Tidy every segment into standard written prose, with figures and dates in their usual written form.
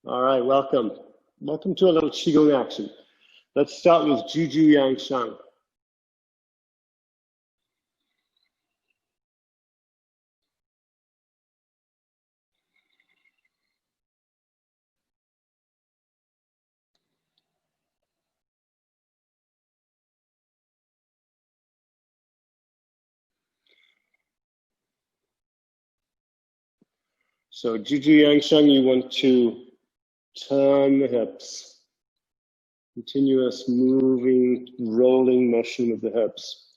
All right, welcome. Welcome to a little Qigong action. Let's start with Juju Yang Shang. So Juju Yang Shang, you want to turn the hips. Continuous moving, rolling motion of the hips.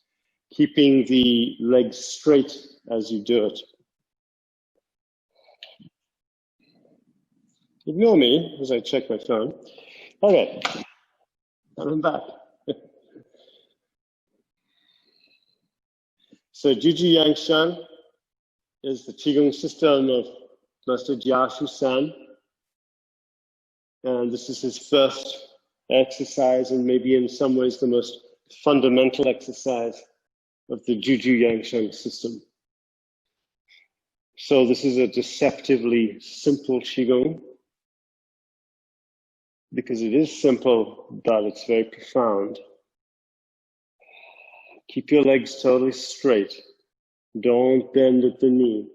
Keeping the legs straight as you do it. Ignore me as I check my phone. Okay, I'm back. So Juju Yang Shang is the Qigong system of Master Jiashu San. And this is his first exercise, and maybe in some ways the most fundamental exercise of the Juju Yang Shang system. So this is a deceptively simple Qigong, because it is simple, but it's very profound. Keep your legs totally straight. Don't bend at the knee.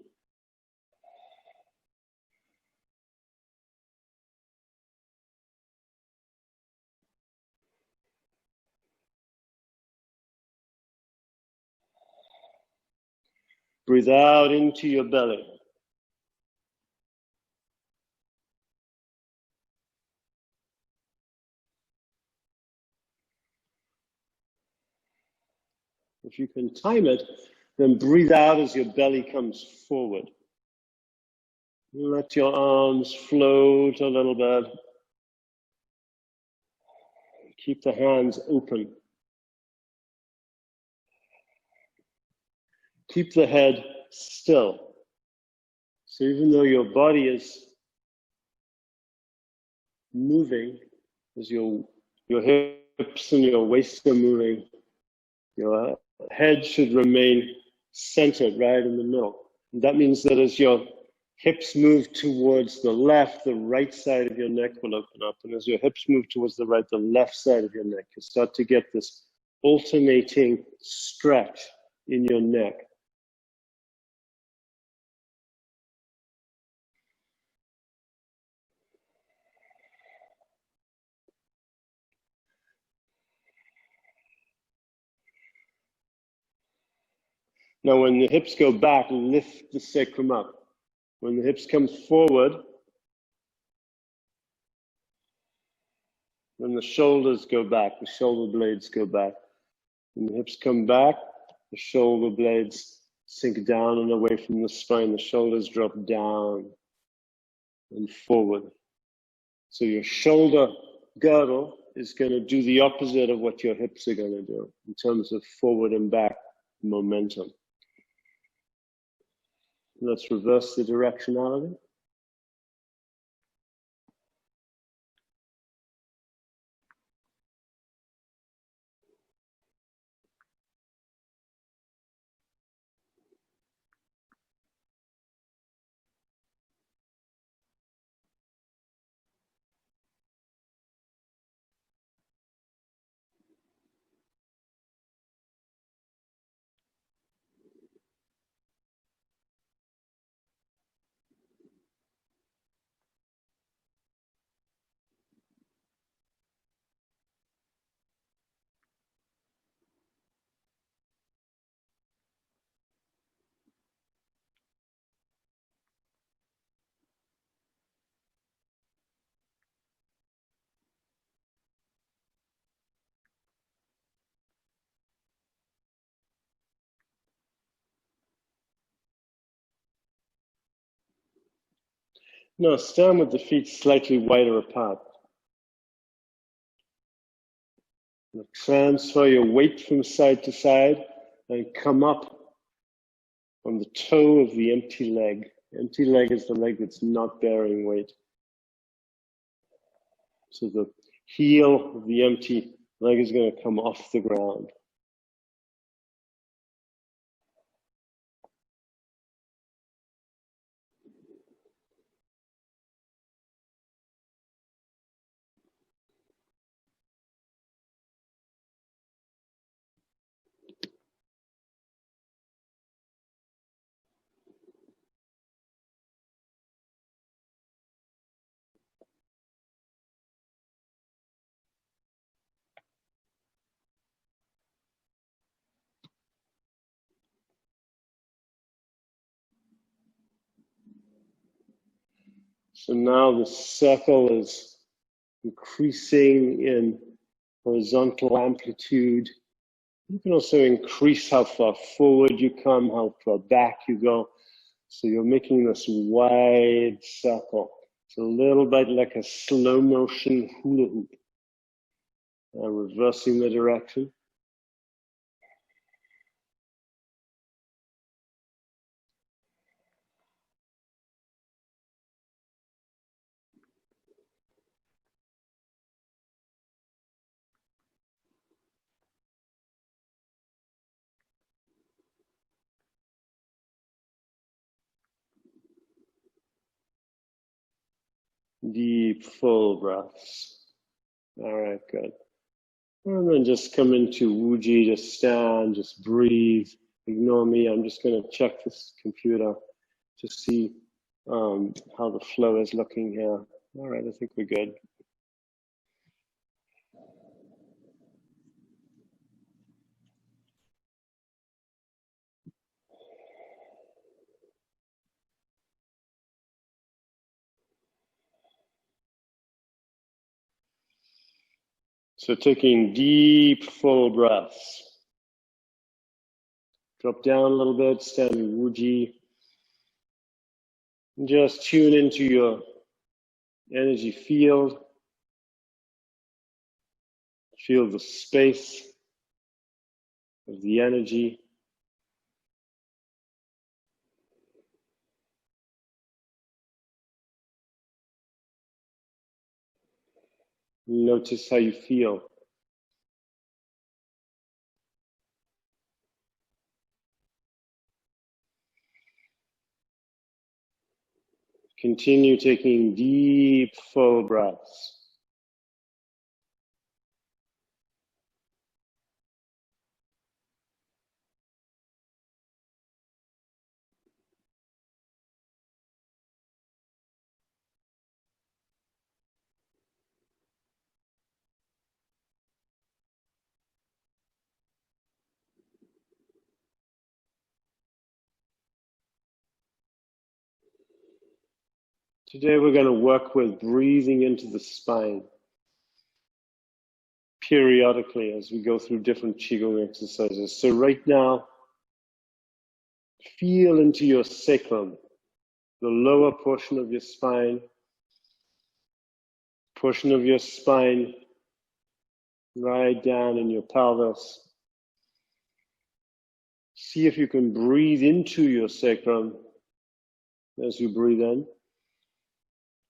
Breathe out into your belly. If you can time it, then breathe out as your belly comes forward. Let your arms float a little bit. Keep the hands open. Keep the head still. So even though your body is moving, as your hips and your waist are moving, your head should remain centered right in the middle. And that means that as your hips move towards the left, the right side of your neck will open up. And as your hips move towards the right, the left side of your neck, you start to get this alternating stretch in your neck. Now, when the hips go back, lift the sacrum up. When the hips come forward, when the shoulders go back, the shoulder blades go back. When the hips come back, the shoulder blades sink down and away from the spine. The shoulders drop down and forward. So your shoulder girdle is going to do the opposite of what your hips are going to do in terms of forward and back momentum. Let's reverse the directionality. Now stand with the feet slightly wider apart. Now transfer your weight from side to side and come up on the toe of the empty leg. Empty leg is the leg that's not bearing weight. So the heel of the empty leg is going to come off the ground. So now the circle is increasing in horizontal amplitude. You can also increase how far forward you come, how far back you go. So you're making this wide circle. It's a little bit like a slow motion hula hoop. Reversing the direction. Deep, full breaths. All right, good. And then just come into Wuji, just stand, just breathe. Ignore me. I'm just going to check this computer to see how the flow is looking here. All right, I think we're good. So taking deep, full breaths. Drop down a little bit, stand in Wuji. And just tune into your energy field. Feel the space of the energy. Notice how you feel. Continue taking deep, full breaths. Today we're going to work with breathing into the spine periodically as we go through different Qigong exercises. So right now, feel into your sacrum, the lower portion of your spine, right down in your pelvis. See if you can breathe into your sacrum as you breathe in.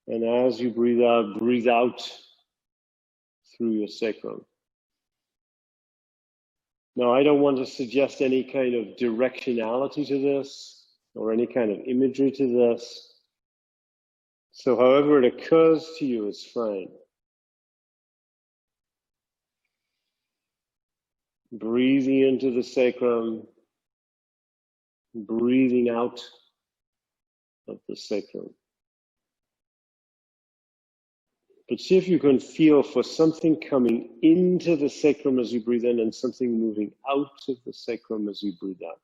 And as you breathe out through your sacrum. Now, I don't want to suggest any kind of directionality to this or any kind of imagery to this. So however it occurs to you is fine. Breathing into the sacrum, breathing out of the sacrum. But see if you can feel for something coming into the sacrum as you breathe in and something moving out of the sacrum as you breathe out.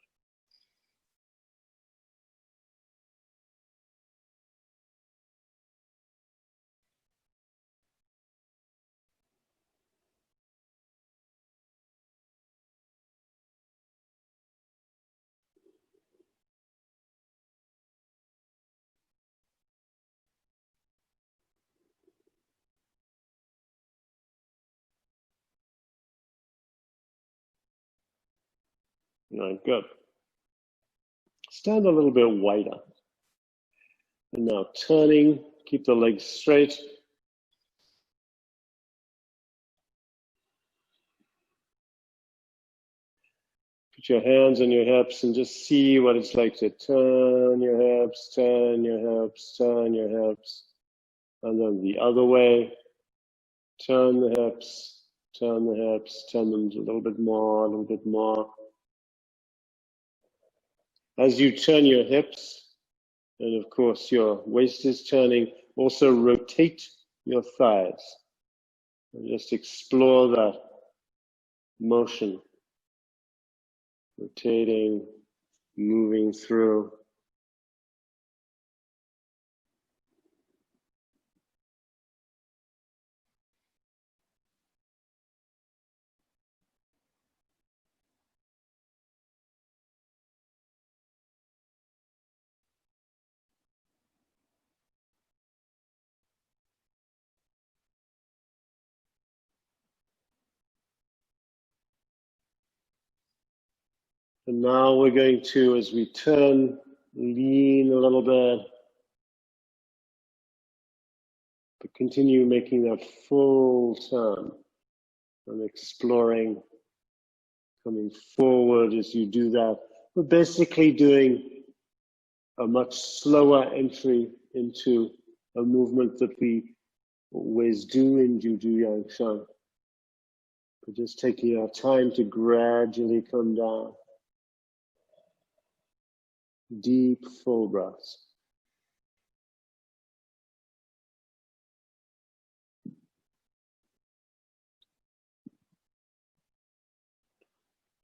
All right, good. Stand a little bit wider. And now turning, keep the legs straight. Put your hands on your hips and just see what it's like to turn your hips, turn your hips, turn your hips. And then the other way, turn the hips, turn the hips, turn them a little bit more, a little bit more. As you turn your hips, and of course your waist is turning, also rotate your thighs. And just explore that motion. Rotating, moving through. And now we're going to, as we turn, lean a little bit, but continue making that full turn and exploring, coming forward as you do that. We're basically doing a much slower entry into a movement that we always do in Juju Yangshan. We're just taking our time to gradually come down. Deep, full breaths.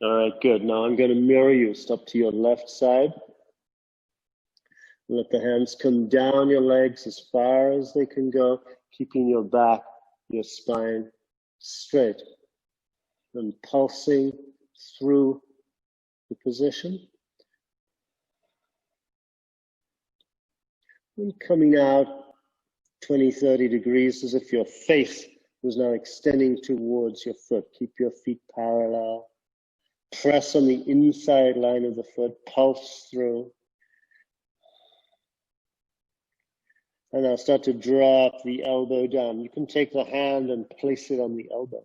All right, good. Now I'm going to mirror you. Step to your left side. Let the hands come down your legs as far as they can go, keeping your back, your spine straight and pulsing through the position. And coming out 20, 30 degrees as if your face was now extending towards your foot. Keep your feet parallel. Press on the inside line of the foot, pulse through. And now start to drop the elbow down. You can take the hand and place it on the elbow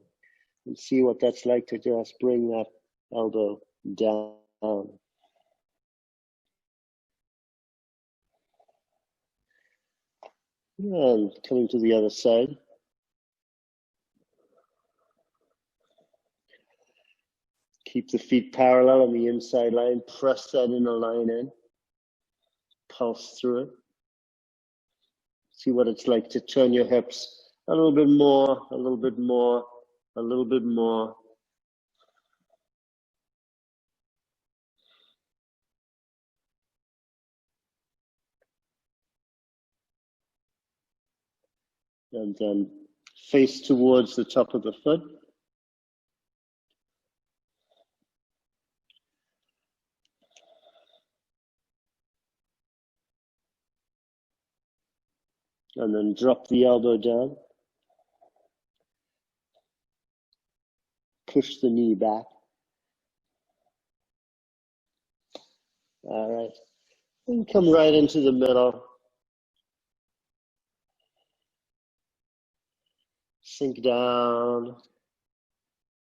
and see what that's like to just bring that elbow down. And coming to the other side. Keep the feet parallel on the inside line. Press that inner line in. Pulse through it. See what it's like to turn your hips a little bit more, a little bit more, a little bit more. And then face towards the top of the foot. And then drop the elbow down. Push the knee back. All right. And come right into the middle. Sink down,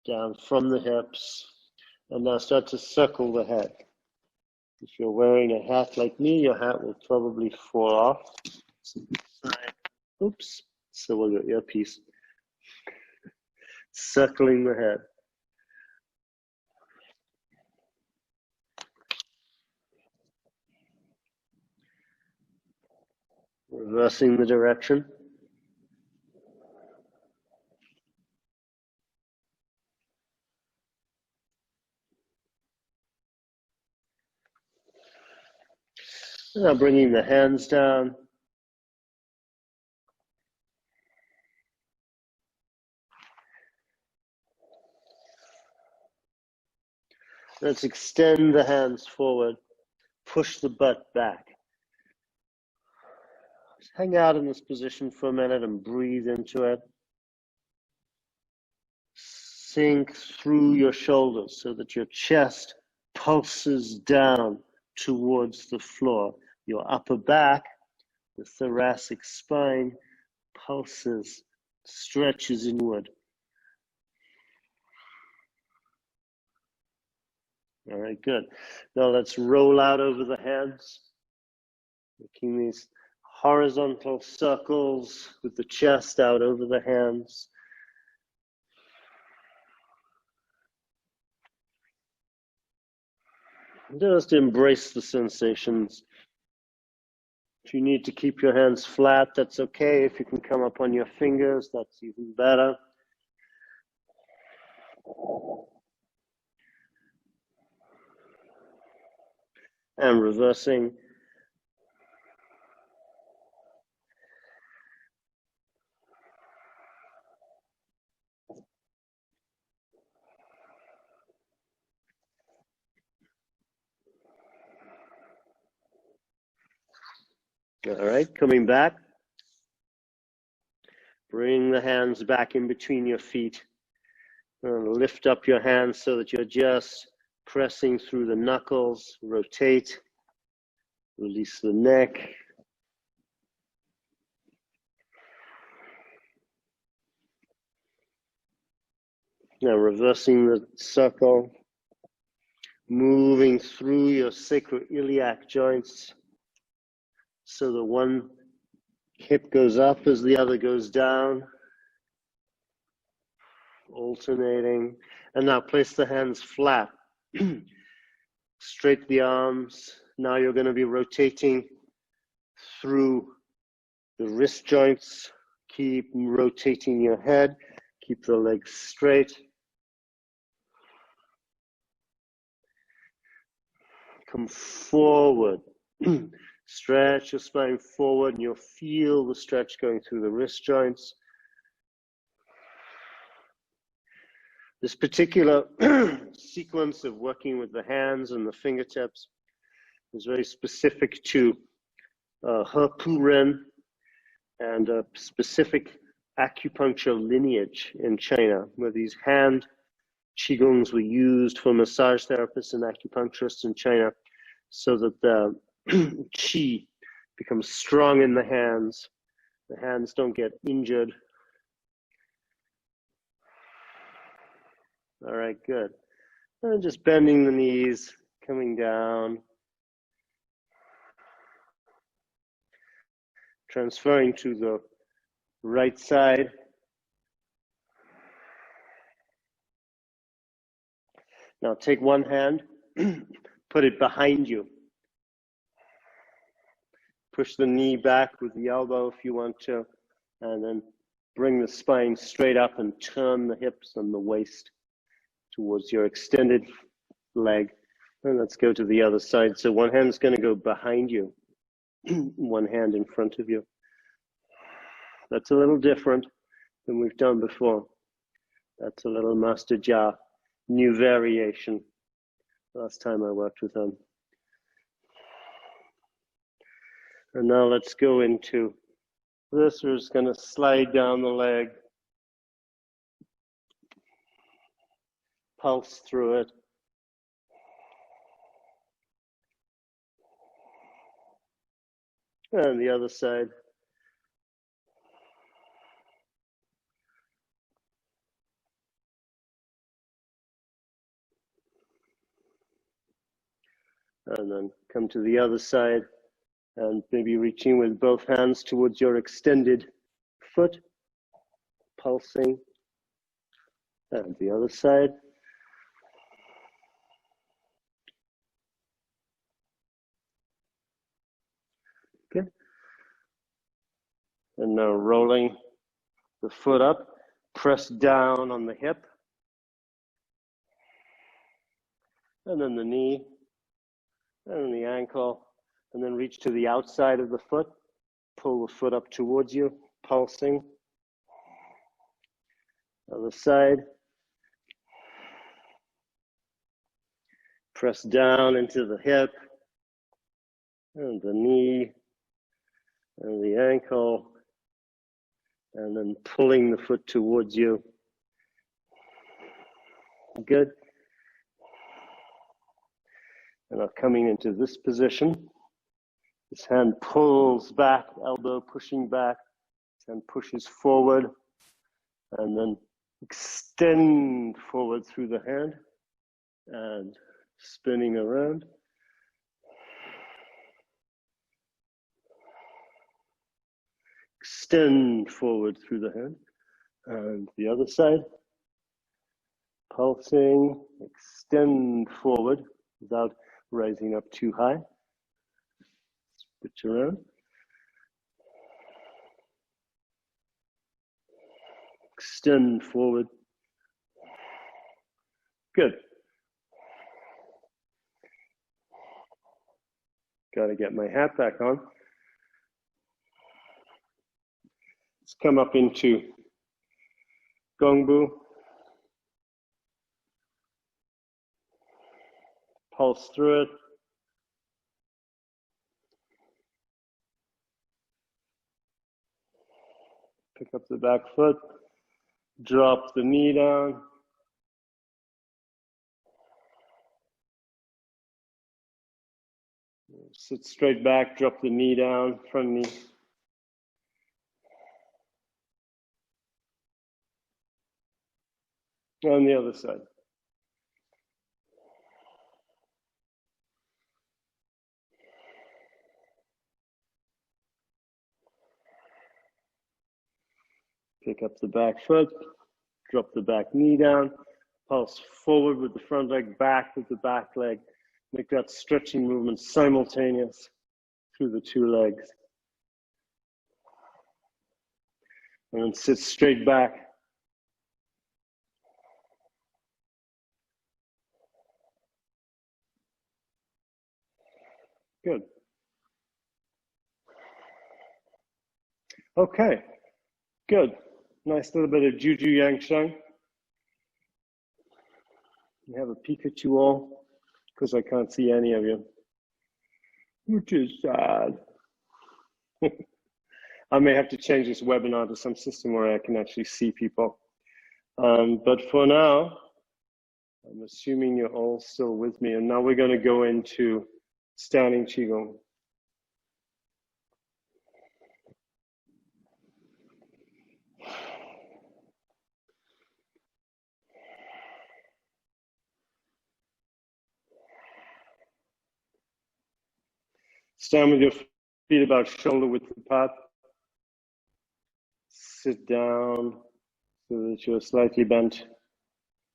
down from the hips. And now start to circle the head. If you're wearing a hat like me, your hat will probably fall off. Oops. So we'll get your piece. Circling the head. Reversing the direction. Now bringing the hands down. Let's extend the hands forward. Push the butt back. Just hang out in this position for a minute and breathe into it. Sink through your shoulders so that your chest pulses down towards the floor. Your upper back, the thoracic spine, pulses, stretches inward. All right, good. Now let's roll out over the hands, making these horizontal circles with the chest out over the hands. Just embrace the sensations. If you need to keep your hands flat, that's okay. If you can come up on your fingers, that's even better. And reversing. All right, coming back. Bring the hands back in between your feet. And lift up your hands so that you're just pressing through the knuckles, rotate, release the neck. Now reversing the circle, moving through your sacroiliac joints so the one hip goes up as the other goes down, alternating. And now place the hands flat. Straight the arms. Now you're going to be rotating through the wrist joints. Keep rotating your head. Keep the legs straight. Come forward. Stretch your spine forward and you'll feel the stretch going through the wrist joints. This particular sequence of working with the hands and the fingertips is very specific to He Pu Ren and a specific acupuncture lineage in China, where these hand Qigongs were used for massage therapists and acupuncturists in China so that the Qi becomes strong in the hands don't get injured. All right, good. And just bending the knees, coming down. Transferring to the right side. Now take one hand, put it behind you. Push the knee back with the elbow if you want to, and then bring the spine straight up and turn the hips and the waist towards your extended leg. And let's go to the other side. So one hand's going to go behind you, one hand in front of you. That's a little different than we've done before. That's a little Master Jia, new variation. Last time I worked with them. And now let's go into this. We're just going to slide down the leg, pulse through it. And the other side. And then come to the other side and maybe reaching with both hands towards your extended foot, pulsing. And the other side. Okay. And now rolling the foot up, press down on the hip. And then the knee, and then the ankle, and then reach to the outside of the foot. Pull the foot up towards you, pulsing. Other side. Press down into the hip, and the knee, and the ankle, and then pulling the foot towards you. Good. And now coming into this position. This hand pulls back, elbow pushing back, and pushes forward, and then extend forward through the hand, and spinning around. Extend forward through the hand, and the other side. Pulsing, extend forward without rising up too high. Switch around. Extend forward. Good. Got to get my hat back on. Let's come up into Gongbu. Pulse through it. Pick up the back foot. Drop the knee down. Sit straight back, drop the knee down, front knee. On the other side. Pick up the back foot, drop the back knee down, pulse forward with the front leg, back with the back leg. Make that stretching movement simultaneous through the two legs. And then sit straight back. Good. Okay, good. Nice little bit of Juju Yang Sheng. You have a peek at you all, because I can't see any of you, which is sad. I may have to change this webinar to some system where I can actually see people. But for now, I'm assuming you're all still with me. And now we're going to go into standing Qigong. Stand with your feet about shoulder width apart. Sit down so that you're slightly bent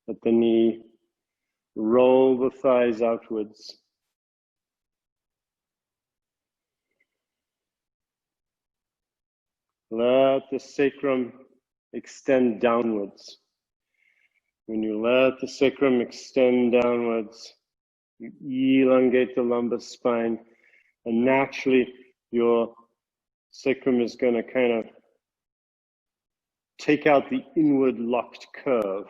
at the knee. Roll the thighs outwards. Let the sacrum extend downwards. When you let the sacrum extend downwards, you elongate the lumbar spine, and naturally your sacrum is going to kind of take out the inward locked curve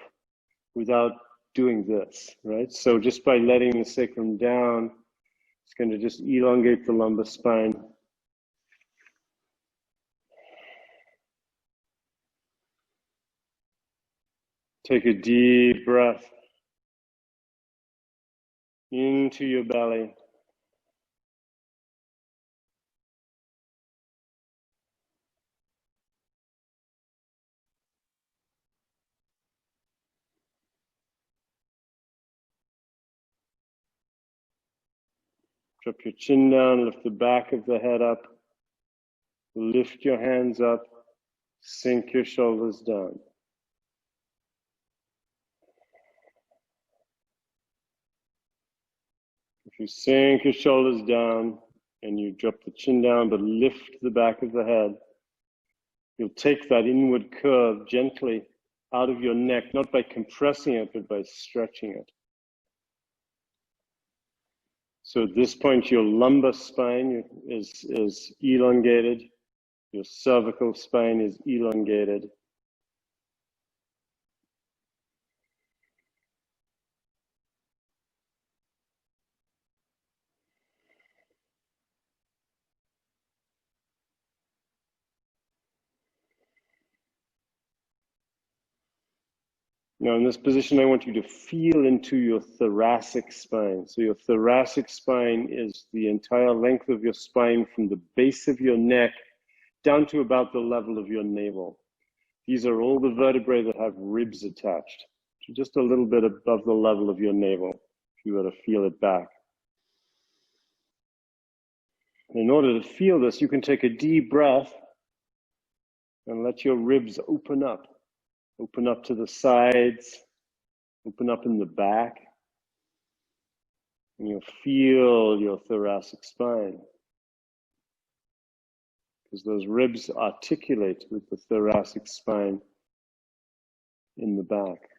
without doing this, right? So just by letting the sacrum down, it's going to just elongate the lumbar spine. Take a deep breath into your belly. Drop your chin down, lift the back of the head up, lift your hands up, sink your shoulders down. If you sink your shoulders down and you drop the chin down but lift the back of the head, you'll take that inward curve gently out of your neck, not by compressing it, but by stretching it. So at this point, your lumbar spine is elongated, your cervical spine is elongated. Now in this position, I want you to feel into your thoracic spine. So your thoracic spine is the entire length of your spine from the base of your neck down to about the level of your navel. These are all the vertebrae that have ribs attached, to just a little bit above the level of your navel, if you were to feel it back. In order to feel this, you can take a deep breath and let your ribs open up. Open up to the sides, open up in the back, and you'll feel your thoracic spine, because those ribs articulate with the thoracic spine in the back.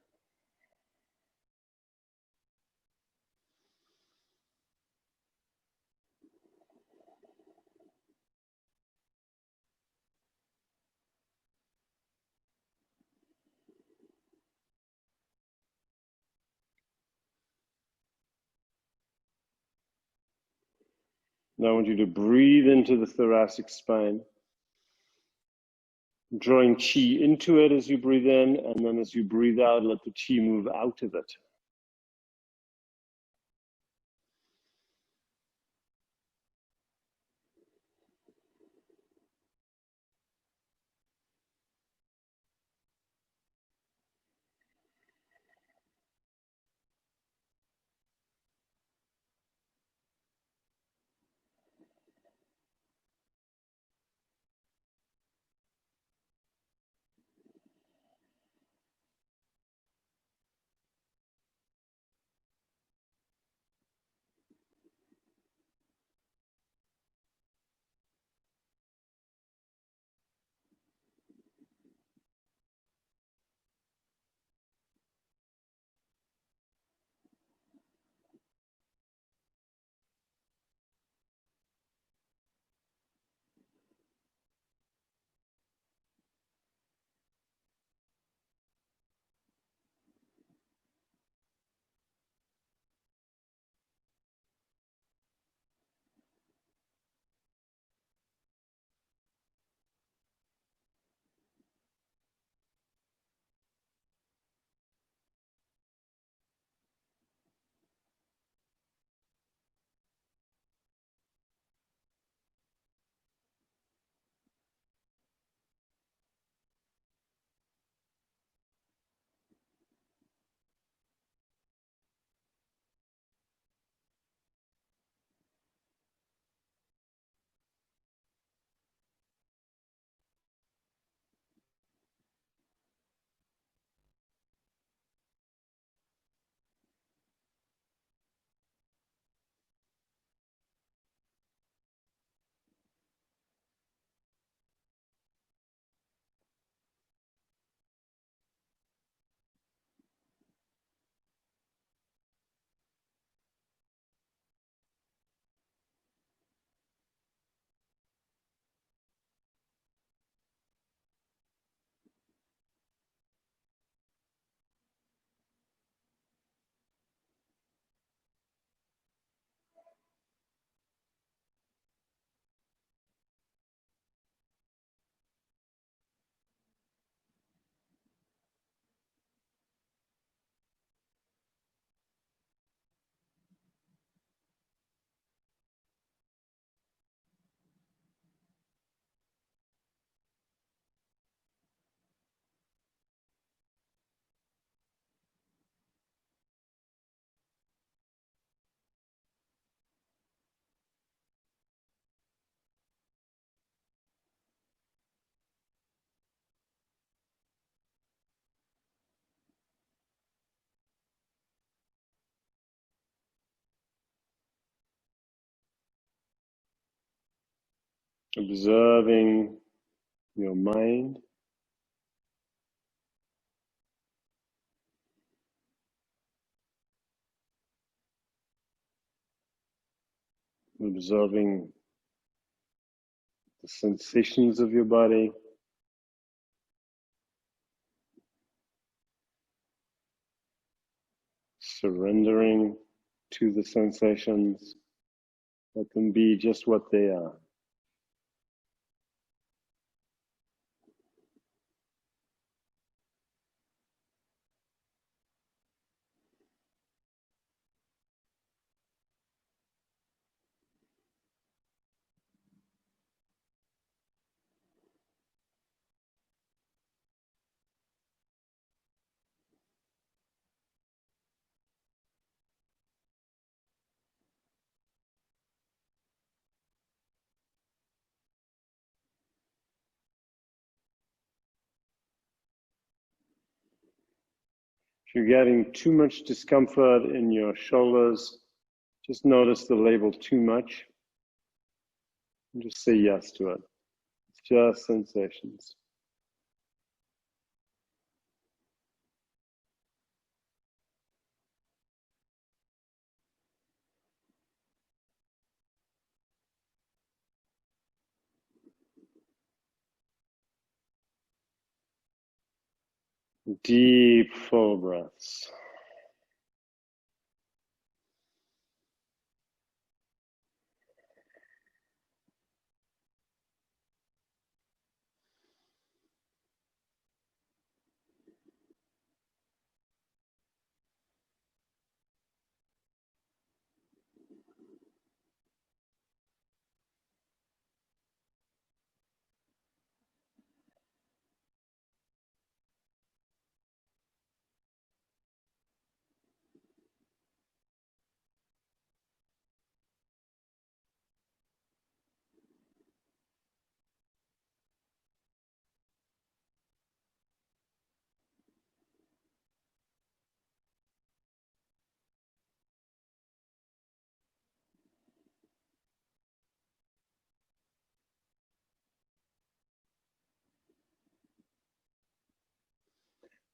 Now I want you to breathe into the thoracic spine, drawing chi into it as you breathe in, and then as you breathe out, let the chi move out of it. observing your mind, observing the sensations of your body, surrendering to the sensations. Let them be just what they are. If you're getting too much discomfort in your shoulders, just notice the label too much and just say yes to it. It's just sensations. Deep, full breaths.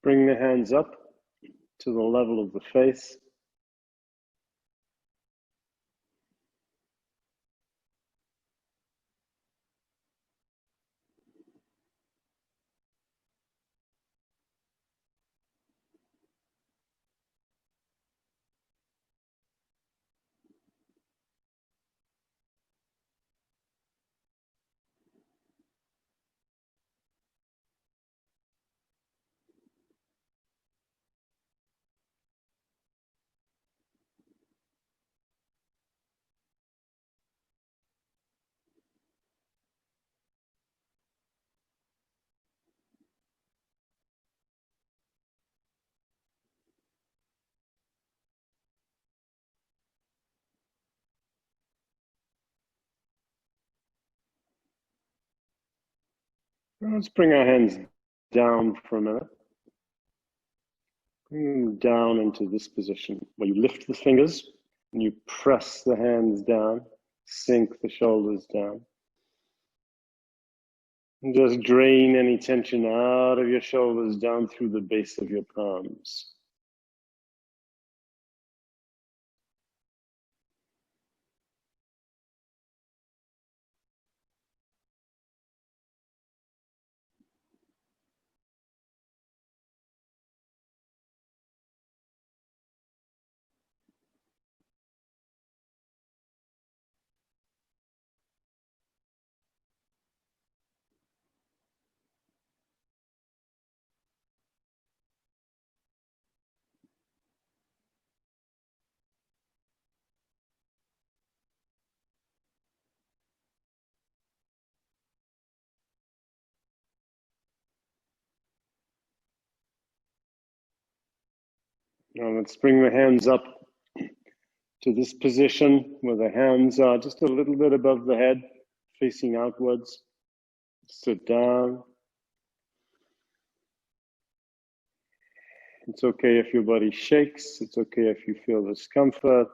Bring the hands up to the level of the face. Let's bring our hands down for a minute. Bring them down into this position where you lift the fingers and you press the hands down, sink the shoulders down. And just drain any tension out of your shoulders down through the base of your palms. Now let's bring the hands up to this position where the hands are just a little bit above the head, facing outwards. Sit down. It's okay if your body shakes. It's okay if you feel discomfort.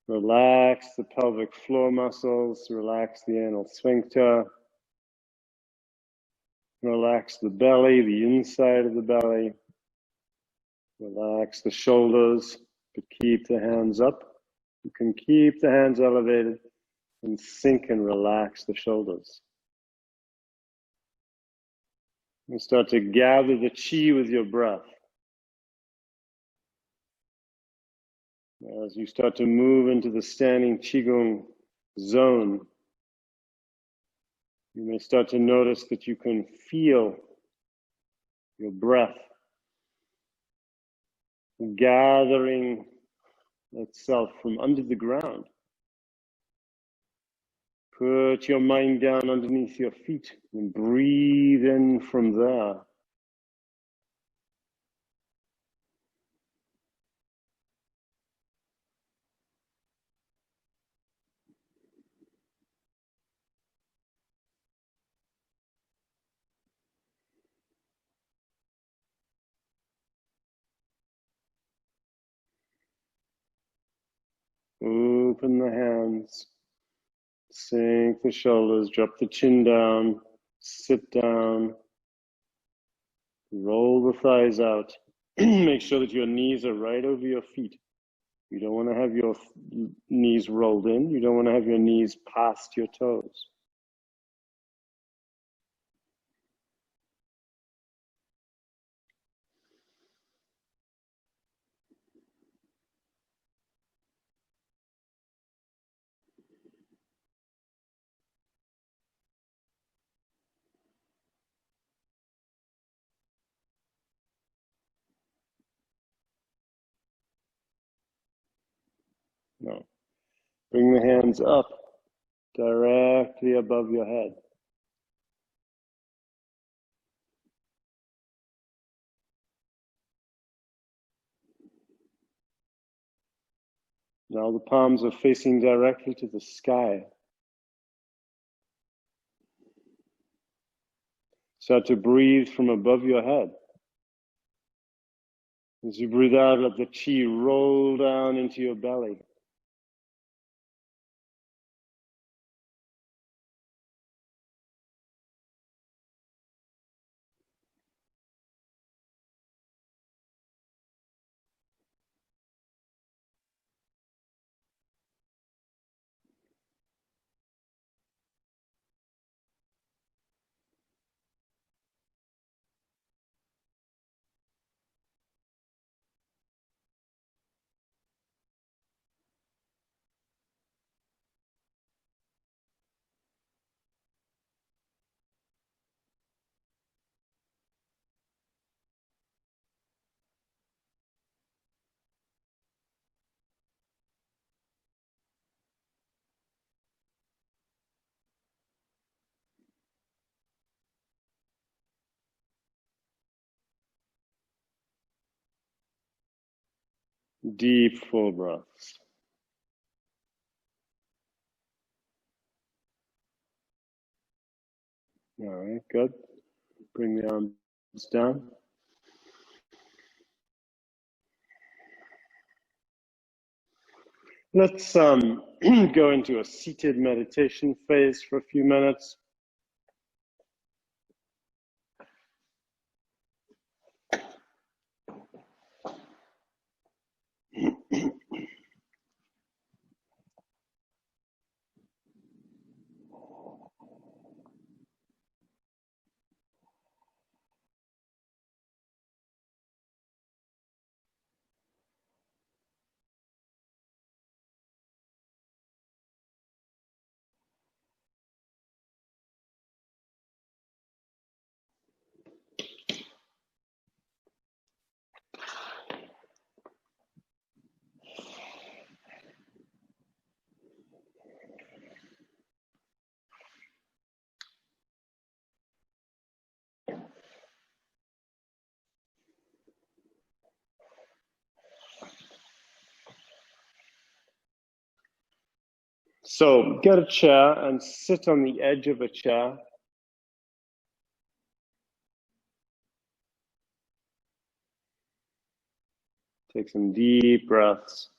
Relax the pelvic floor muscles, relax the anal sphincter, relax the belly, the inside of the belly, relax the shoulders, but keep the hands up. You can keep the hands elevated and sink and relax the shoulders. And start to gather the chi with your breath. As you start to move into the standing Qigong zone, you may start to notice that you can feel your breath gathering itself from under the ground. Put your mind down underneath your feet and breathe in from there. Open the hands, sink the shoulders, drop the chin down, sit down, roll the thighs out. Make sure that your knees are right over your feet. You don't want to have your knees rolled in. You don't want to have your knees past your toes. No. Bring the hands up, directly above your head. Now the palms are facing directly to the sky. Start to breathe from above your head. As you breathe out, let the chi roll down into your belly. Deep, full breaths. All right, good. Bring the arms down. Let's go into a seated meditation phase for a few minutes. So get a chair and sit on the edge of a chair. Take some deep breaths.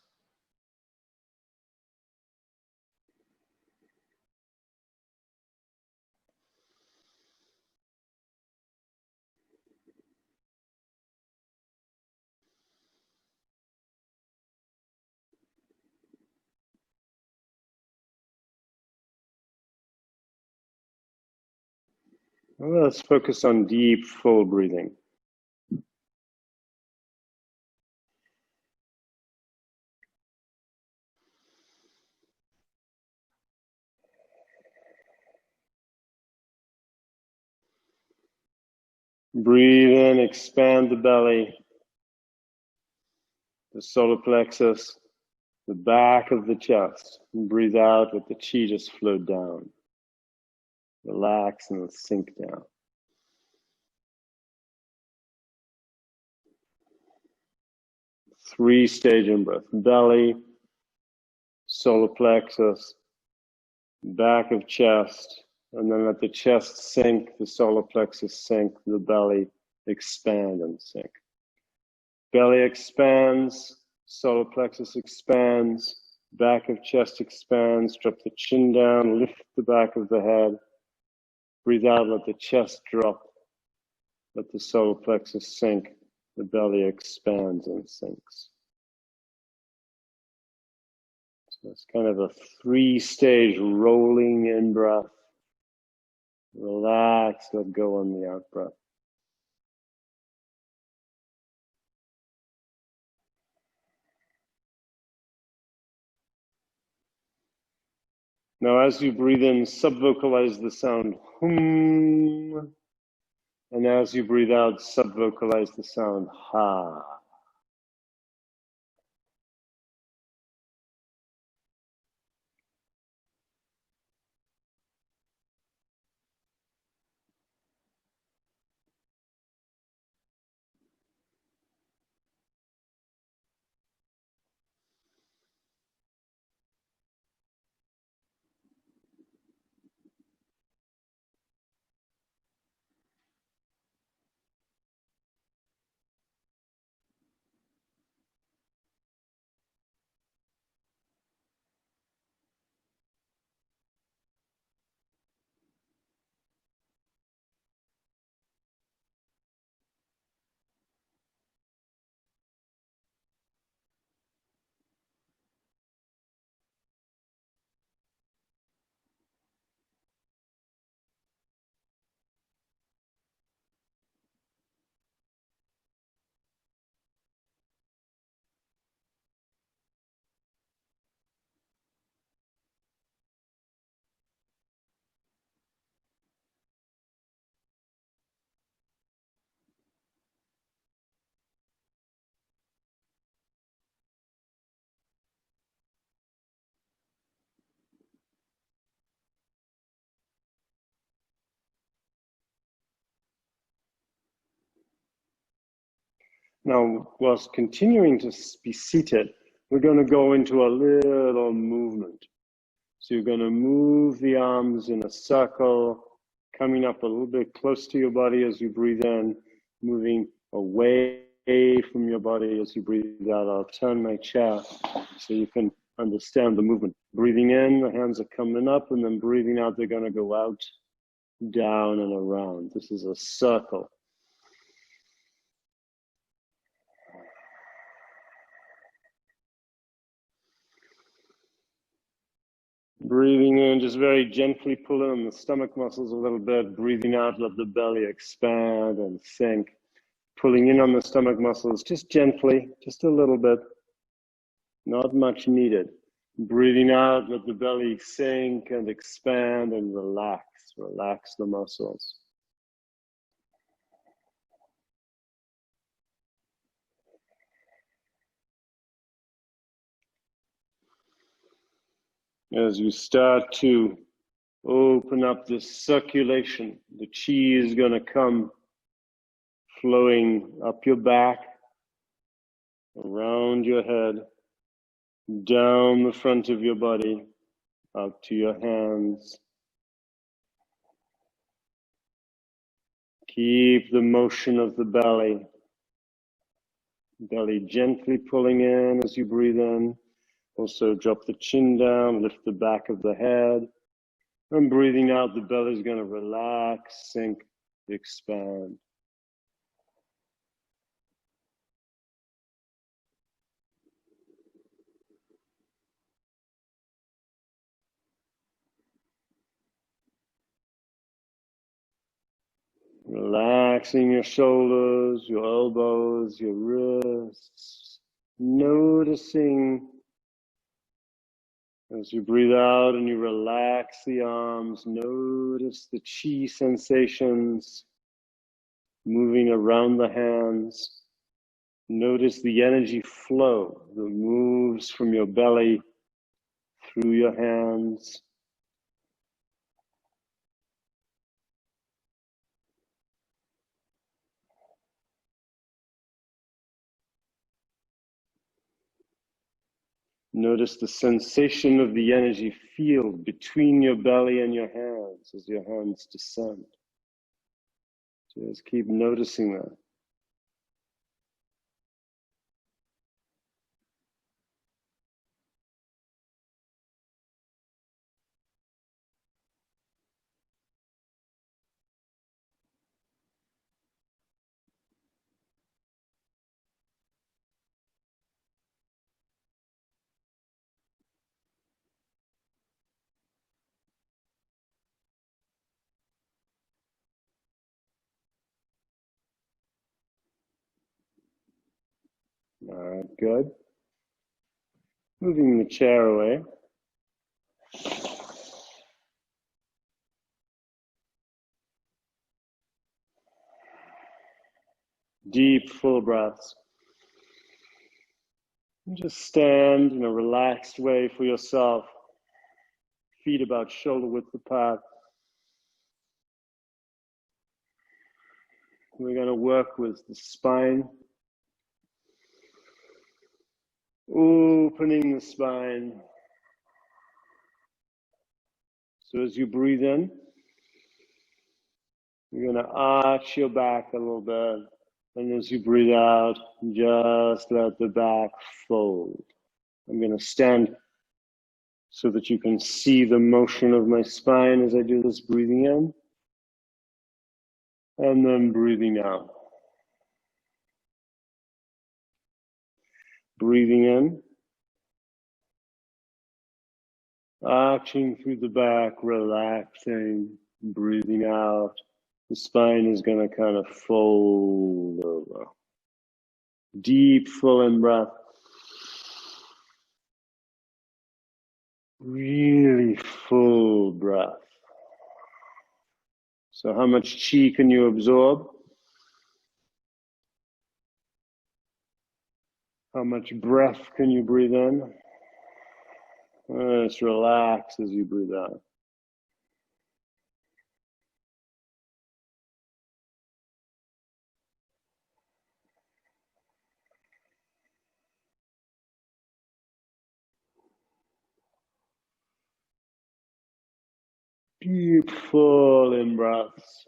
Well, let's focus on deep, full breathing. Breathe in, expand the belly, the solar plexus, the back of the chest. And breathe out, let the chi just flow down. Relax and sink down. Three-stage in-breath. Belly, solar plexus, back of chest, and then let the chest sink, the solar plexus sink, the belly expand and sink. Belly expands, solar plexus expands, back of chest expands, drop the chin down, lift the back of the head. Breathe out, let the chest drop, let the solar plexus sink, the belly expands and sinks. So it's kind of a three-stage rolling in-breath. Relax, let go on the out-breath. Now as you breathe in, subvocalize the sound hum. And as you breathe out, subvocalize the sound ha. Now, whilst continuing to be seated, we're going to go into a little movement. So you're going to move the arms in a circle, coming up a little bit close to your body as you breathe in, moving away from your body as you breathe out. I'll turn my chair so you can understand the movement. Breathing in, the hands are coming up, and then breathing out, they're going to go out, down, and around. This is a circle. Breathing in, just very gently pulling on the stomach muscles a little bit. Breathing out, let the belly expand and sink. Pulling in on the stomach muscles, just gently, just a little bit. Not much needed. Breathing out, let the belly sink and expand and relax. Relax the muscles. As you start to open up this circulation, the chi is going to come flowing up your back, around your head, down the front of your body, out to your hands. Keep the motion of the belly gently pulling in as you breathe in. Also drop the chin down, lift the back of the head. And breathing out, the belly is going to relax, sink, expand. Relaxing your shoulders, your elbows, your wrists. Noticing as you breathe out and you relax the arms, notice the chi sensations moving around the hands. Notice the energy flow that moves from your belly through your hands. Notice the sensation of the energy field between your belly and your hands as your hands descend. Just keep noticing that. All right, good. Moving the chair away. Deep, full breaths. And just stand in a relaxed way for yourself. Feet about shoulder width apart. We're going to work with the spine. Opening the spine. So as you breathe in, you're going to arch your back a little bit. And as you breathe out, just let the back fold. I'm going to stand so that you can see the motion of my spine as I do this, breathing in. And then breathing out. Breathing in. Arching through the back, relaxing. Breathing out. The spine is going to kind of fold over. Deep, full in breath. Really full breath. So how much chi can you absorb? How much breath can you breathe in? Just relax as you breathe out. Deep, full in breaths.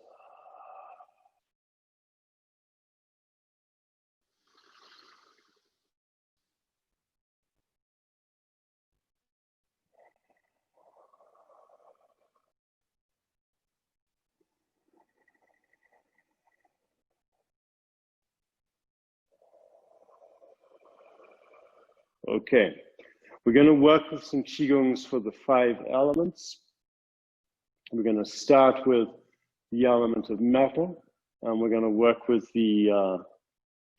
Okay, we're going to work with some Qigongs for the 5 elements. We're going to start with the element of metal, and we're going to work with the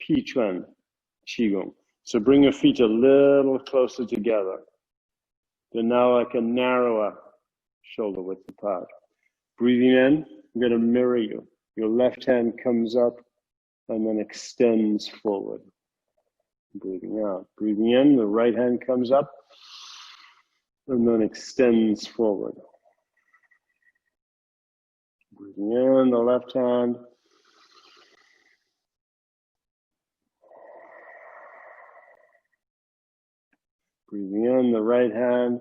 Pichuan Qigong. So bring your feet a little closer together. They're now like a narrower shoulder width apart. Breathing in, I'm going to mirror you. Your left hand comes up and then extends forward. Breathing out. Breathing in, the right hand comes up and then extends forward. Breathing in, the left hand. Breathing in, the right hand.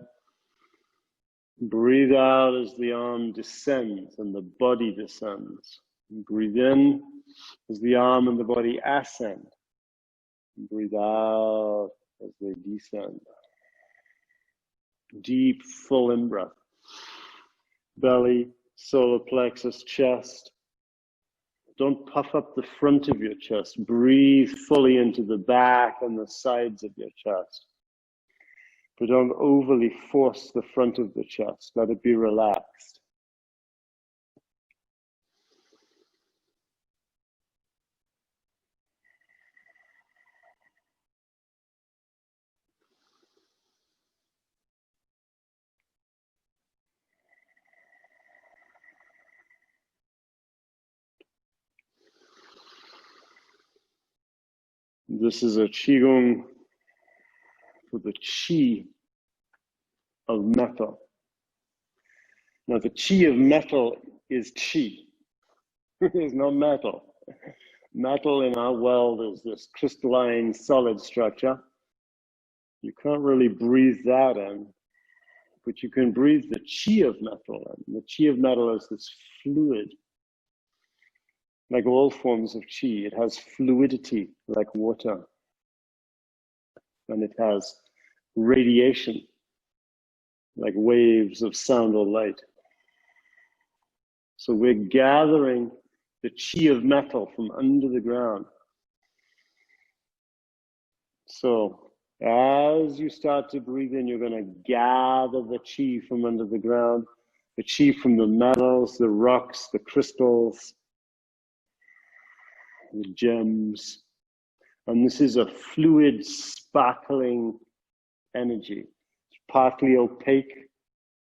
Breathe out as the arm descends and the body descends. Breathe in as the arm and the body ascend. Breathe out as they descend. Deep, full in breath. Belly, solar plexus, chest. Don't puff up the front of your chest. Breathe fully into the back and the sides of your chest. But don't overly force the front of the chest. Let it be relaxed. This is a Qigong for the Qi of metal. Now, the Qi of metal is Qi. It's not metal. Metal in our world is this crystalline, solid structure. You can't really breathe that in, but you can breathe the Qi of metal in. The Qi of metal is this fluid. Like all forms of Qi, it has fluidity like water. And it has radiation like waves of sound or light. So we're gathering the Qi of metal from under the ground. So as you start to breathe in, you're going to gather the Qi from under the ground, the Qi from the metals, the rocks, the crystals, the gems. And this is a fluid, sparkling energy. It's partly opaque,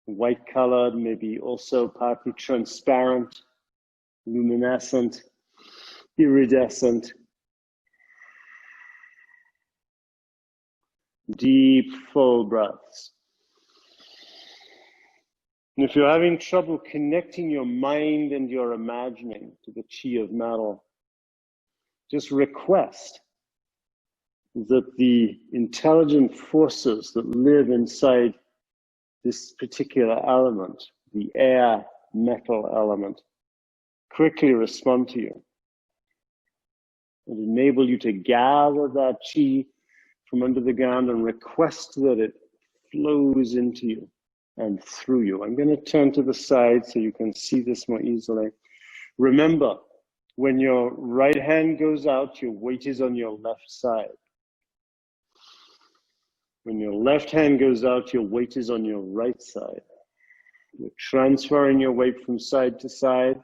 white colored, maybe also partly transparent, luminescent, iridescent. Deep, full breaths. And if you're having trouble connecting your mind and your imagining to the Qi of metal, just request that the intelligent forces that live inside this particular element, the air metal element, quickly respond to you and enable you to gather that Qi from under the ground and request that it flows into you and through you. I'm going to turn to the side so you can see this more easily. Remember, when your right hand goes out, your weight is on your left side. When your left hand goes out, your weight is on your right side. You're transferring your weight from side to side.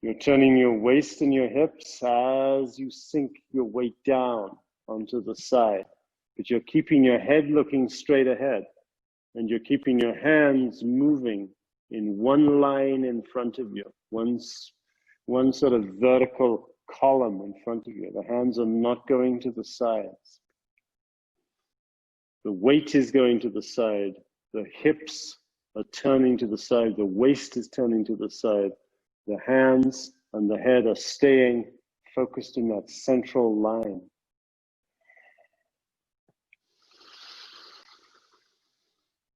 You're turning your waist and your hips as you sink your weight down onto the side. But you're keeping your head looking straight ahead. And you're keeping your hands moving in one line in front of you. One sort of vertical column in front of you. The hands are not going to the sides. The weight is going to the side. The hips are turning to the side. The waist is turning to the side. The hands and the head are staying focused in that central line.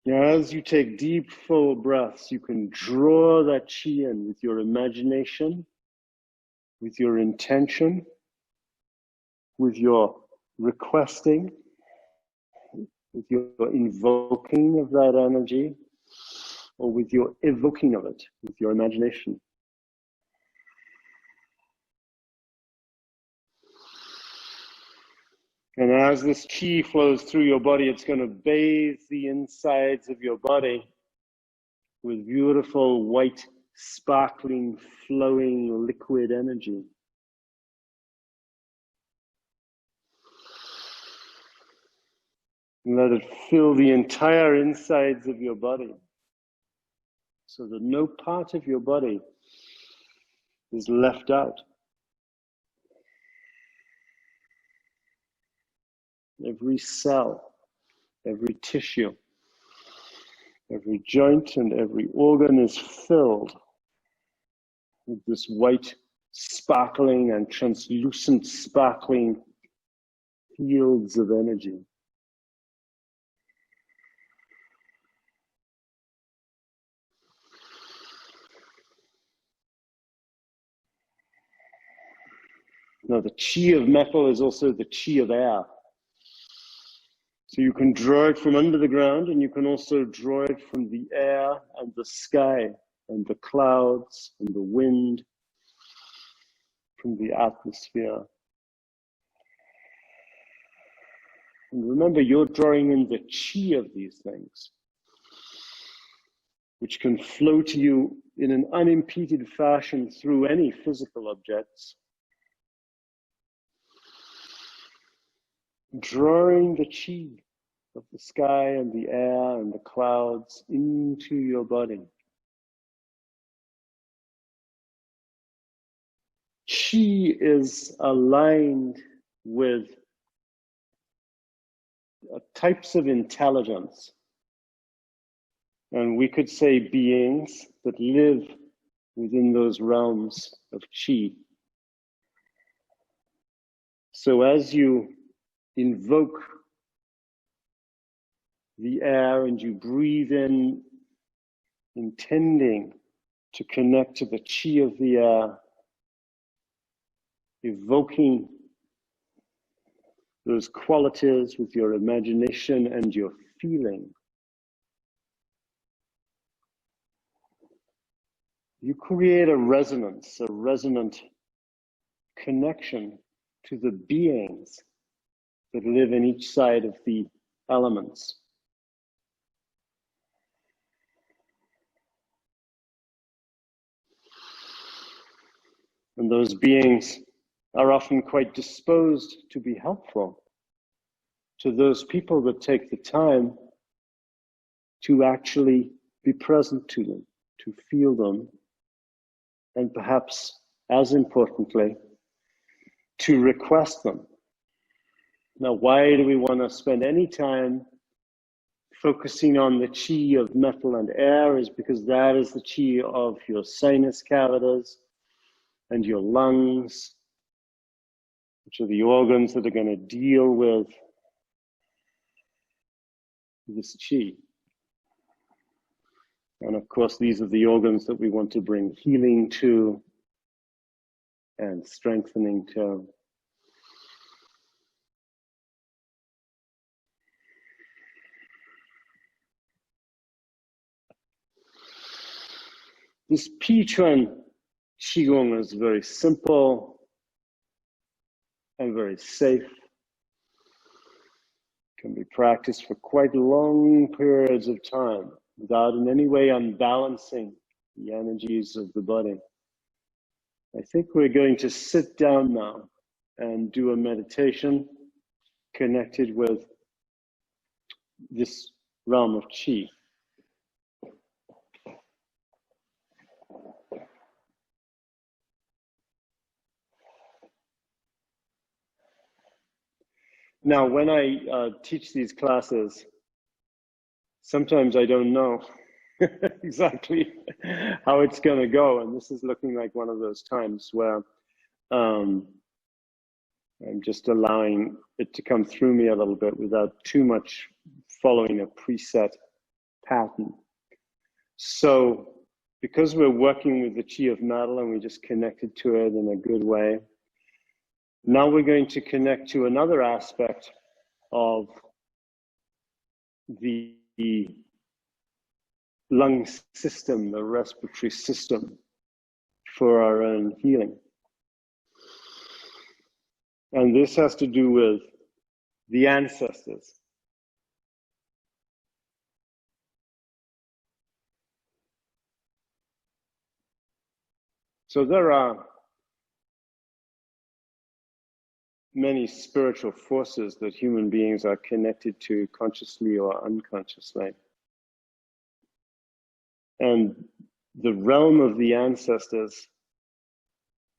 Now, as you take deep, full breaths, you can draw that Qi in with your imagination, with your intention, with your requesting, with your invoking of that energy, or with your evoking of it, with your imagination. And as this Qi flows through your body, it's going to bathe the insides of your body with beautiful, white, sparkling, flowing, liquid energy. And let it fill the entire insides of your body, so that no part of your body is left out. Every cell, every tissue, every joint and every organ is filled with this white, sparkling and translucent, sparkling fields of energy. Now, the Qi of metal is also the Qi of air. So you can draw it from under the ground, and you can also draw it from the air and the sky and the clouds and the wind, from the atmosphere. And remember, you're drawing in the Qi of these things, which can flow to you in an unimpeded fashion through any physical objects. Drawing the Qi of the sky and the air and the clouds into your body. Qi is aligned with types of intelligence. And we could say beings that live within those realms of Qi. So as you invoke the air and you breathe in, intending to connect to the Qi of the air, evoking those qualities with your imagination and your feeling, you create a resonant connection to the beings that live in each side of the elements. And those beings are often quite disposed to be helpful to those people that take the time to actually be present to them, to feel them, and perhaps, as importantly, to request them. Now, why do we want to spend any time focusing on the Qi of metal and air? Is because that is the Qi of your sinus cavities and your lungs, which are the organs that are going to deal with this Qi. And of course, these are the organs that we want to bring healing to and strengthening to. This Pichuan Qigong is very simple and very safe. Can be practiced for quite long periods of time without in any way unbalancing the energies of the body. I think we're going to sit down now and do a meditation connected with this realm of Qi. Now, when I teach these classes, sometimes I don't know exactly how it's going to go. And this is looking like one of those times where I'm just allowing it to come through me a little bit without too much following a preset pattern. So because we're working with the Qi of metal and we just connected to it in a good way, now we're going to connect to another aspect of the lung system, the respiratory system, for our own healing. And this has to do with the ancestors. So there are many spiritual forces that human beings are connected to consciously or unconsciously. And the realm of the ancestors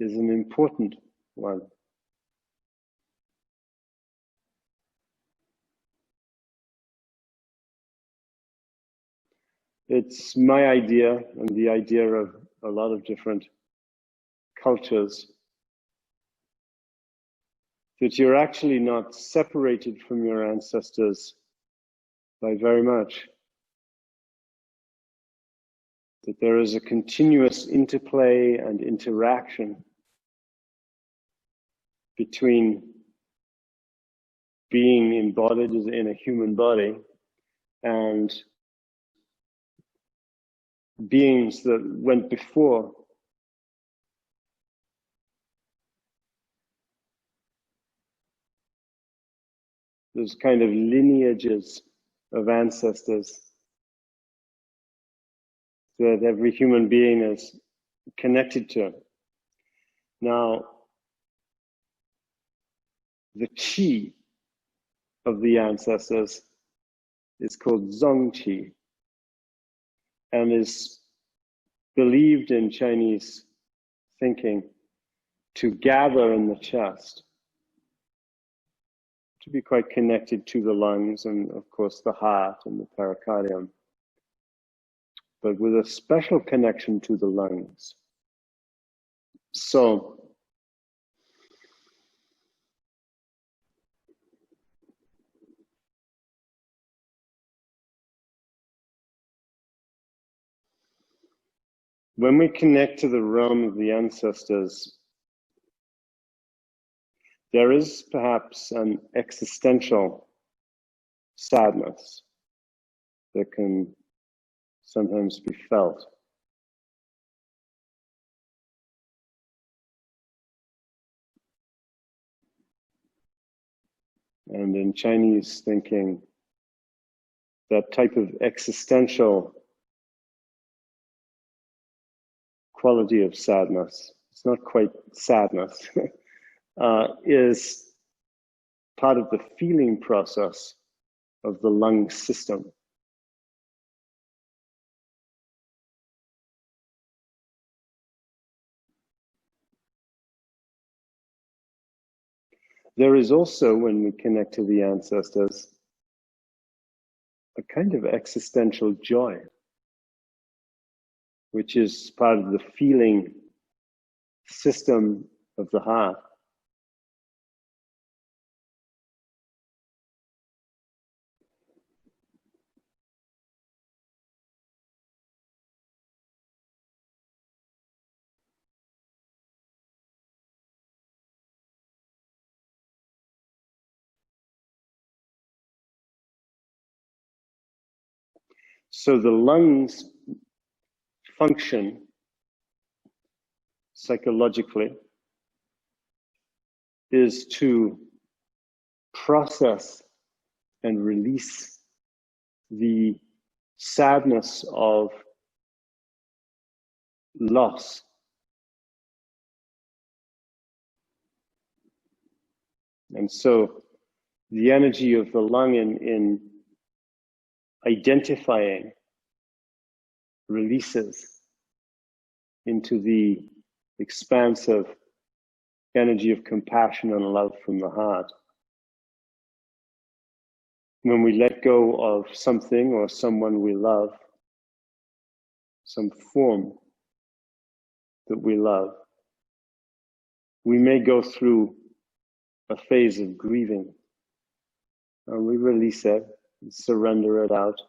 is an important one. It's my idea and the idea of a lot of different cultures that you're actually not separated from your ancestors by very much. That there is a continuous interplay and interaction between being embodied in a human body and beings that went before. There's kind of lineages of ancestors that every human being is connected to. Now, the Qi of the ancestors is called Zong Qi and is believed in Chinese thinking to gather in the chest, to be quite connected to the lungs and, of course, the heart and the pericardium, but with a special connection to the lungs. So, when we connect to the realm of the ancestors, there is perhaps an existential sadness that can sometimes be felt. And in Chinese thinking, that type of existential quality of sadness, it's not quite sadness, is part of the feeling process of the lung system. There is also, when we connect to the ancestors, a kind of existential joy, which is part of the feeling system of the heart. So the lungs function psychologically is to process and release the sadness of loss. And so the energy of the lung in identifying releases into the expansive energy of compassion and love from the heart. When we let go of something or someone we love, some form that we love, we may go through a phase of grieving, and we release it, surrender it out.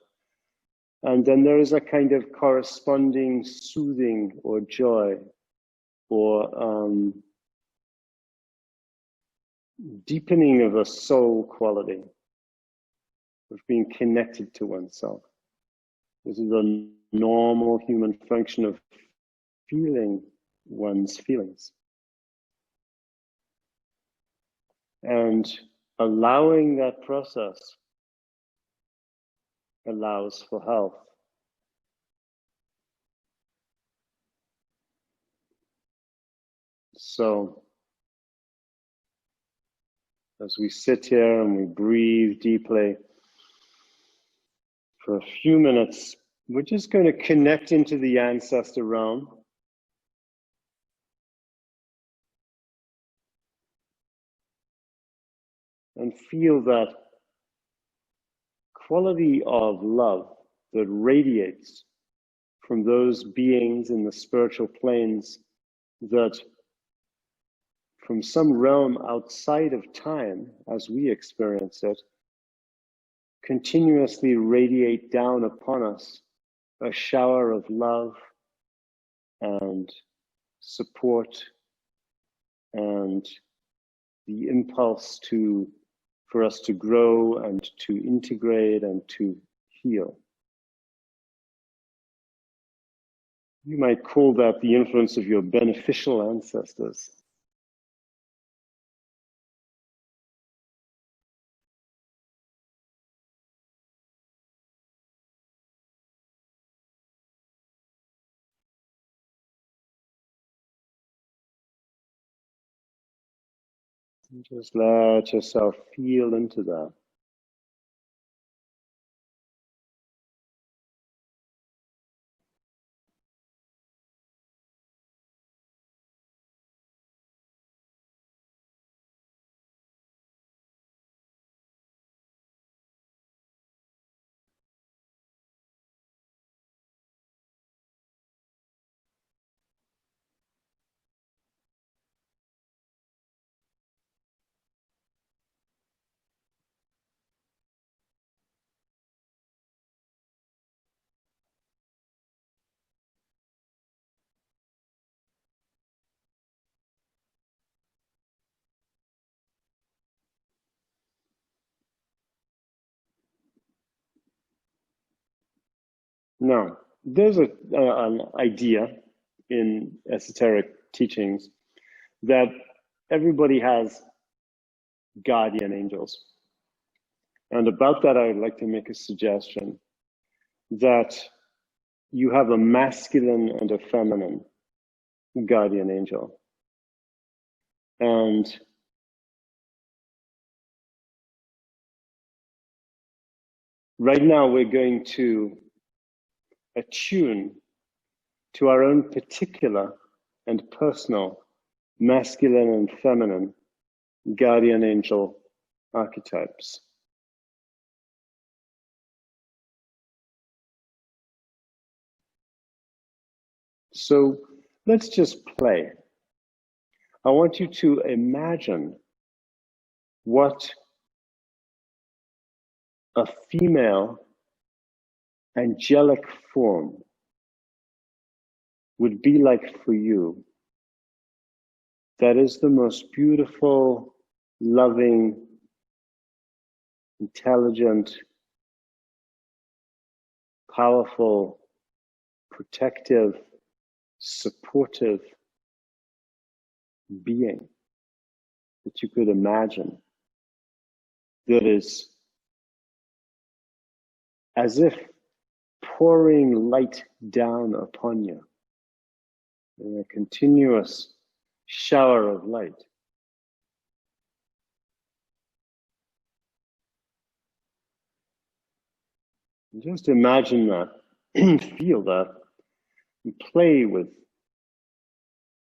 And then there is a kind of corresponding soothing or joy or deepening of a soul quality of being connected to oneself. This is a normal human function of feeling one's feelings. And allowing that process allows for health. So, as we sit here and we breathe deeply for a few minutes, we're just going to connect into the ancestor realm. And feel that quality of love that radiates from those beings in the spiritual planes that from some realm outside of time, as we experience it, continuously radiate down upon us a shower of love and support and the impulse for us to grow and to integrate and to heal. You might call that the influence of your beneficial ancestors. Just let yourself feel into that. Now, there's an idea in esoteric teachings that everybody has guardian angels. And about that, I would like to make a suggestion that you have a masculine and a feminine guardian angel. And right now, we're going to attune to our own particular and personal masculine and feminine guardian angel archetypes. So let's just play. I want you to imagine what a female angelic form would be like for you. That is the most beautiful, loving, intelligent, powerful, protective, supportive being that you could imagine, that is as if pouring light down upon you in a continuous shower of light. And just imagine that, feel that, and play with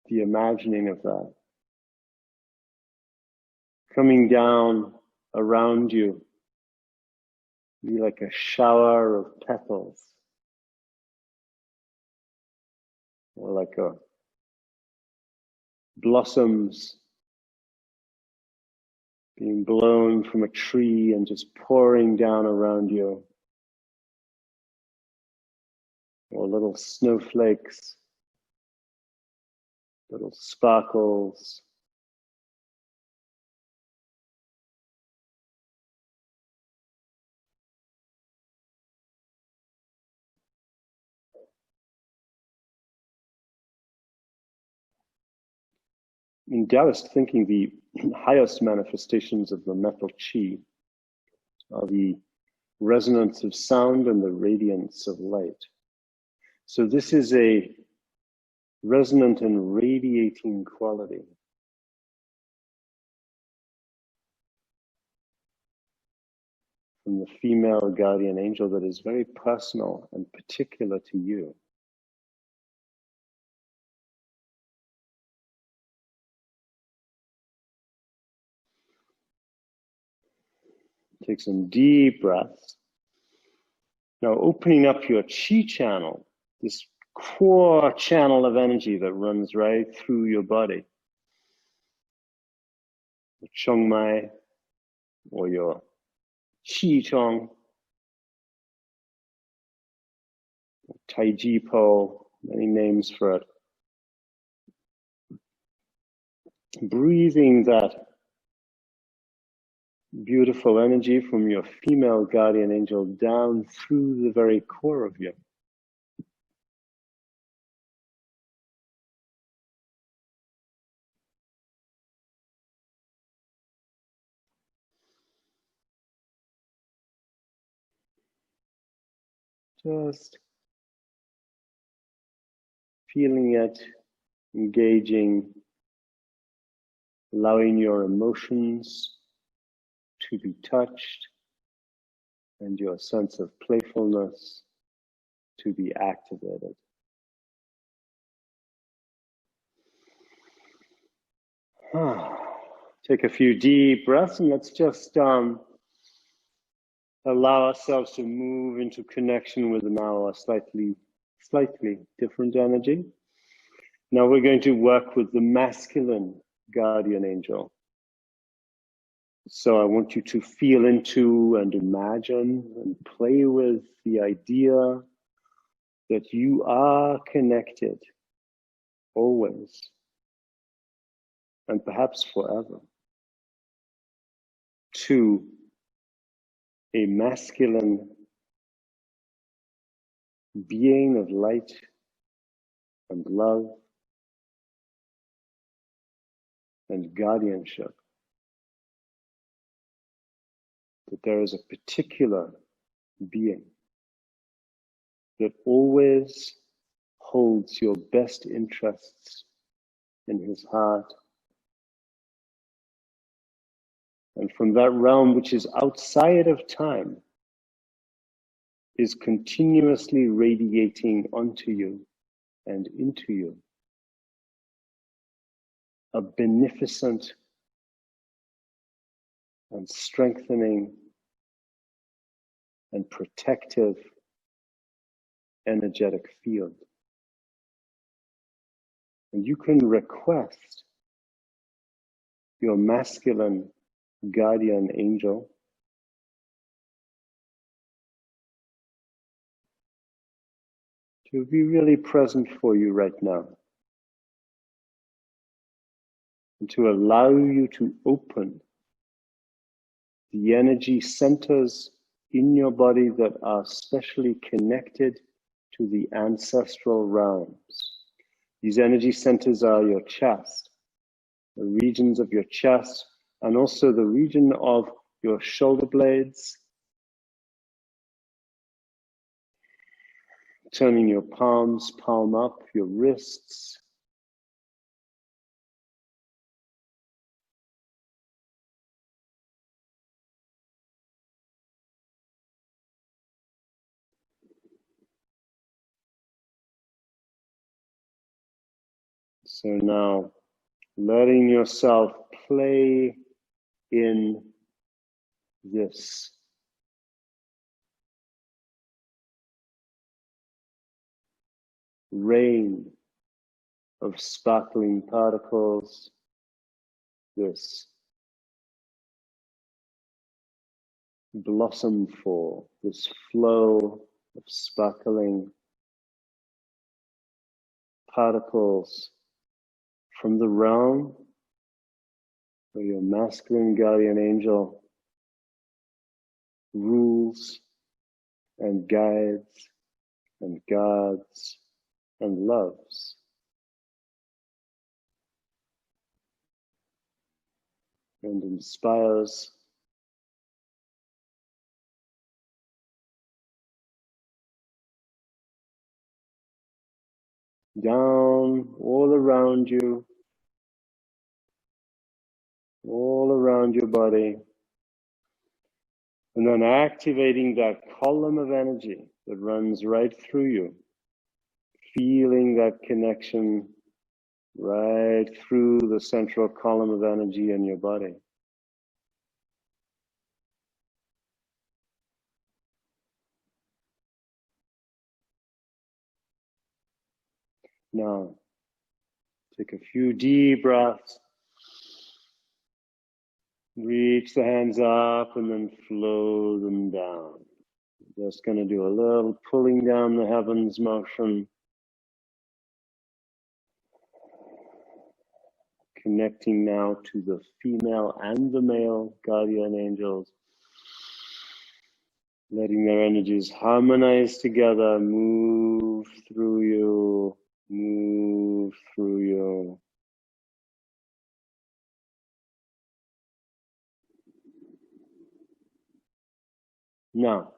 the imagining of that. Coming down around you, be like a shower of petals, or like a blossoms being blown from a tree and just pouring down around you, or little snowflakes, little sparkles. In Taoist thinking, the highest manifestations of the metal qi are the resonance of sound and the radiance of light. So this is a resonant and radiating quality. From the female guardian angel that is very personal and particular to you. Take some deep breaths. Now opening up your qi channel, this core channel of energy that runs right through your body. The Chongmai, or your Qi Chong, Tai Chi Po, many names for it. Breathing that beautiful energy from your female guardian angel down through the very core of you. Just feeling it, engaging, allowing your emotions to be touched and your sense of playfulness to be activated. Take a few deep breaths and let's just allow ourselves to move into connection with now a slightly different energy. Now we're going to work with the masculine guardian angel. So I want you to feel into and imagine and play with the idea that you are connected always and perhaps forever to a masculine being of light and love and guardianship, that there is a particular being that always holds your best interests in his heart. And from that realm which is outside of time, is continuously radiating onto you and into you a beneficent and strengthening and protective energetic field. And you can request your masculine guardian angel to be really present for you right now, and to allow you to open the energy centers in your body that are specially connected to the ancestral realms. These energy centers are your chest, the regions of your chest, and also the region of your shoulder blades, turning your palms, palm up, your wrists, so now letting yourself play in this rain of sparkling particles, this blossom fall, this flow of sparkling particles from the realm where your masculine guardian angel rules and guides and guards and loves. And inspires down all around you, all around your body, and then activating that column of energy that runs right through you, feeling that connection right through the central column of energy in your body. Now, take a few deep breaths. Reach the hands up and then flow them down. Just going to do a little pulling down the heavens motion. Connecting now to the female and the male guardian angels. Letting their energies harmonize together, move through you, move through you. Now,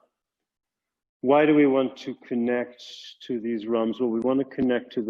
why do we want to connect to these realms? Well, we want to connect to the